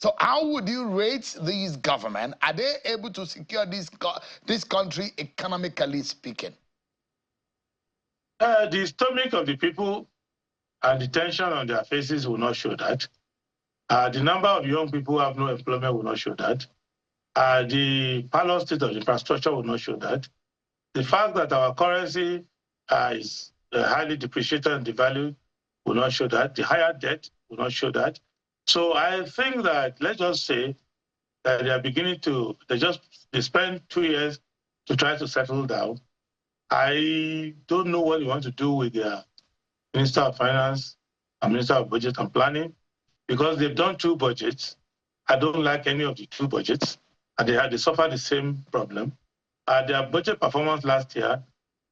So how would you rate this government? Are they able to secure this country economically speaking? The stomach of the people and the tension on their faces will not show that. The number of young people who have no employment will not show that. The parallel state of infrastructure will not show that. The fact that our currency is highly depreciated and devalued will not show that. The higher debt will not show that. So I think that, let's just say that they are beginning to, they spend 2 years to try to settle down. I don't know what they want to do with their Minister of Finance and Minister of Budget and Planning, because they've done 2 budgets. I don't like any of the 2 budgets, and they suffered the same problem. Their budget performance last year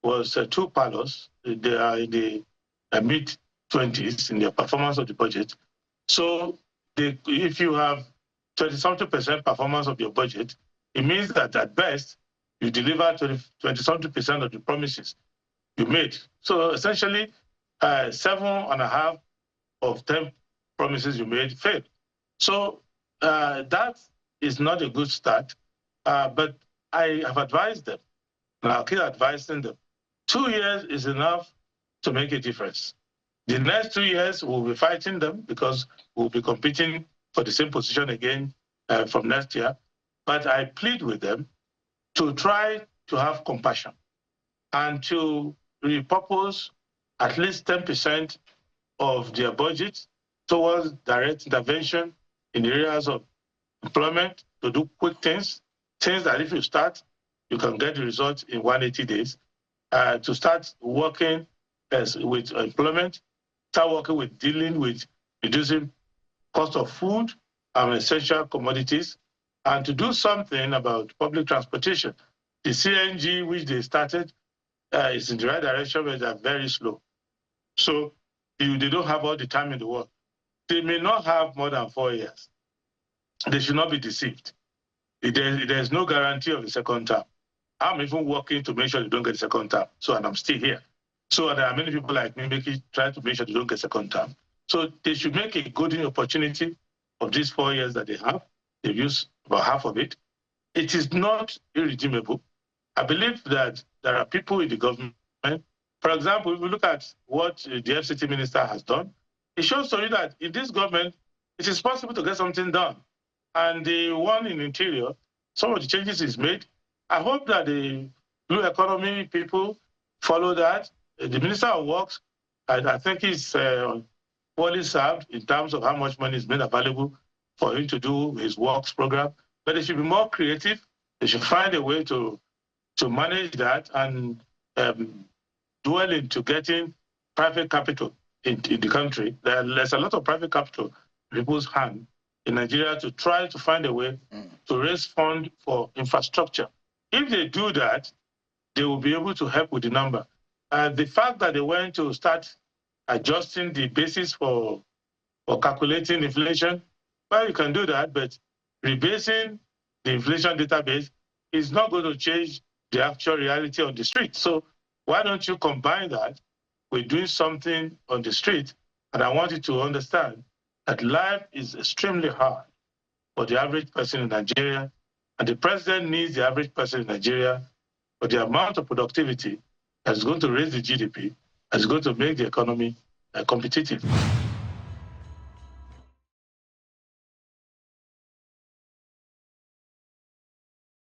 was 2 parlors. They are in the mid-20s in their performance of the budget. So if you have 20-something% performance of your budget, it means that at best, you deliver 20-something% of the promises you made. So essentially, 7.5 of 10 promises you made failed. So that is not a good start, but I have advised them, and I'll keep advising them. 2 years is enough to make a difference. The next 2 years, we'll be fighting them because we'll be competing for the same position again from next year. But I plead with them to try to have compassion and to repurpose at least 10% of their budget towards direct intervention in the areas of employment, to do quick things that if you start, you can get the results in 180 days, to start working with employment, start working with dealing with reducing cost of food and essential commodities, and to do something about public transportation. The CNG, which they started, is in the right direction, but they're very slow. So they don't have all the time in the world. They may not have more than 4 years. They should not be deceived. There's no guarantee of the second term. I'm even working to make sure they don't get the second term, and I'm still here. So there are many people like me trying to make sure they don't get second term. So they should make a golden opportunity of these 4 years that they have. They've used about half of it. It is not irredeemable. I believe that there are people in the government. For example, if we look at what the FCT minister has done, it shows to you that in this government, it is possible to get something done. And the one in Interior, some of the changes he's made, I hope that the blue economy people follow that. The Minister of Works, I think he's poorly served in terms of how much money is made available for him to do his works program. But they should be more creative. They should find a way to manage that and dwell into getting private capital in the country. There's a lot of private capital in people's hands in Nigeria to try to find a way to raise funds for infrastructure. If they do that, they will be able to help with the number. The fact that they went to start adjusting the basis for calculating inflation, well, you can do that, but rebasing the inflation database is not going to change the actual reality on the street. So why don't you combine that with doing something on the street? And I want you to understand that life is extremely hard for the average person in Nigeria, and the president needs the average person in Nigeria for the amount of productivity that's going to raise the GDP, that's going to make the economy competitive.